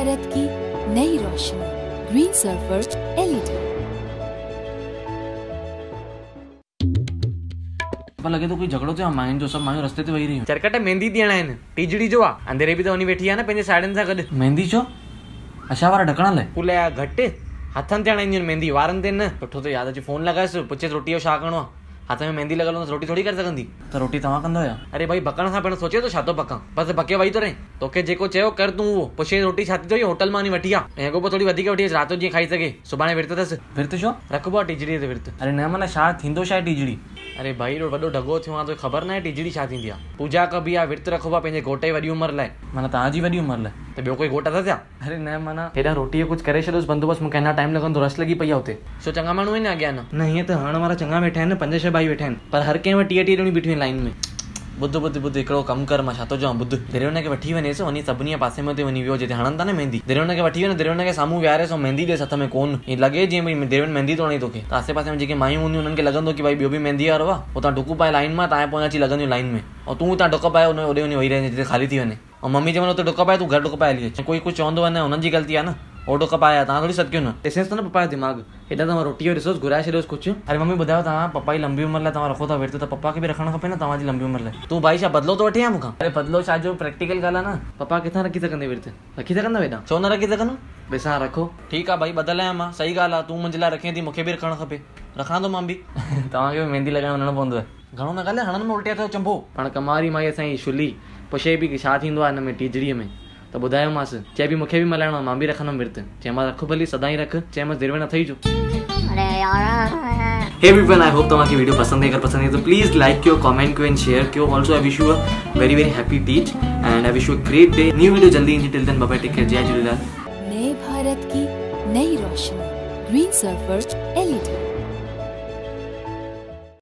भारत की Nai Roshni, green surfer LED. लगे तो कोई झगड़ो थियो माइन जो सब मायूं रस्ते ते वही रही चरकट मेहंदी ॾियण आहिनि टीजड़ी जो आहे अंधेरे बि त वञी वेठी आहे न पंहिंजे साड़ियुनि सां गॾु। मेहंदी छो अछा वारा ढकण लाइ पुले घटि हथनि ते हणाईंदियूं आहिनि मेहंदी, वारनि ते न। सुठो त यादि अची फोन लॻाएसि, पुछेसि रोटीअ जो छा करिणो आहे। हथ में मेहंदी लॻल हूंदसि रोटी थोड़ी करे सघंदी। त रोटी तव्हां कंदो या? अरे भाई बकण सां पहिरियों सोचे तो छा थो पकां, बसि बके वही तो रहे। तोखे जेको चयो कर तूं उहो। पुछे रोटी छा थी चई, होटल मां वञी वठी आहे ऐं अॻो पोइ थोड़ी वधीक वठी अचि, राति जो जीअं खाई सघे। सुभाणे विर्त अथसि। विर्त छो रखबो आहे टीजड़ीअ ते विर्त। अरे न मन छा थींदो छा आहे टीजड़ी? अरे भाई वॾो ढगो थियो आहे, तोखे ख़बर न आहे टीजड़ी छा थींदी आहे? पूजा कबी आहे, विर्त रखबो आहे पंहिंजे घोट जी वॾी उमिरि लाइ। माना तव्हांजी वॾी उमिरि लाइ? त ॿियो कोई घोट अथसि छा? अरे न माना हेॾा रोटीअ कुझु करे छॾोसि बंदोबस्तु, मूंखे अञा टाइम लॻंदो, रस लॻी पई आहे हुते। छो चङा माण्हू आहिनि अॻियां न? न हीअं त हणण वारा चङा वेठा आहिनि, 5-6 भाई वेठा आहिनि, पर हर कंहिं वटि 30 ॼणियूं बीठियूं आहिनि लाइन में। ॿुध हिकिड़ो कमु कर, मां छा थो चवां ॿुध। दिरियोन खे वठी वञेसि, वञी सभिनी पासे में वञी वियो जिते हणनि था न मेहंदी। दिरियोन खे वठी वञे, दिरियोन खे साम्हूं विहारेसि, मेहंदी ॾेसि हथ में कोन। ईअं लॻे जीअं भई दिरियोन मेहंदी तो हणे तोखे। त आसे पासे में जेके मायूं हूंदियूं उन्हनि खे लॻंदो की भाई ॿियो बि मेहंदी वारो आहे, उतां डुकू पाए लाइन मां तव्हां पोइ अची लॻंदियूं लाइन में, ऐं तूं उतां डुक पाए होॾे वञी वेही रहे जिते ख़ाली थी वञे। ऐं मम्मी चवंदो उते डुक पाए, तूं घर डुक पाए हली अचे। कोई कुझु चवंदो आहे न, हुननि जी ग़लती आहे न। ओ डुक पाए तव्हां थोड़ी सदकियो न। ॾिसेसि त न पप्पा जो दिमाग़ हेॾा। त मां रोटी जो ॾिसोसि, घुराए छॾियोसि कुझु। अरे मम्मी ॿुधायो, तव्हां पप्पा जी लंबी उमिरि लाइ तव्हां रखो था विर्त, त पप्पा खे बि रखणु खपे न तव्हांजी लंबी उमिरि लाइ। तूं भाई छा बदिलो थो वठी या मूंखां? अरे बदिलो छा जो, प्रैक्टिकल ॻाल्हि आहे न। पप्पा किथां रखी सघंदे विर्त? रखी सघंदा हेॾा? छो न रखी सघंदो? बेसा रखो। ठीकु आहे भाई, बदल आहियां मां, सही ॻाल्हि आहे। तूं मुंहिंजे लाइ रखे थी, मूंखे बि रखणु खपे, रखां थो मां बि। तव्हांखे बि मेहंदी लॻाइण वञिणो पवंदो आहे। घणो न ॻाल्हाए, हणनि में उल्टिया थियो चंबो। पाण कमारी माई असांजी शुली पुछे बि छा थींदो आहे हिन में टीजड़ीअ में, त ॿुधायोमांसि। चए बि मूंखे बि मल्हाइणो आहे, मां बि रखंदुमि विर्त। चयोमांसि रख भली, सदाई रख। चयोमांसि देर में न थई जो। हे एवरीवन, आई होप तव्हांखे वीडियो पसंद है। अगर पसंद है तो प्लीज लाइक कयो, कमेंट कयो एंड शेयर कयो। Also I wish you a very very happy Teej and I wish you a great day. New video जल्दी ईंदी, till then bye bye, take care, जय झूलेलाल। नए भारत की Nai Roshni, green surfer LED.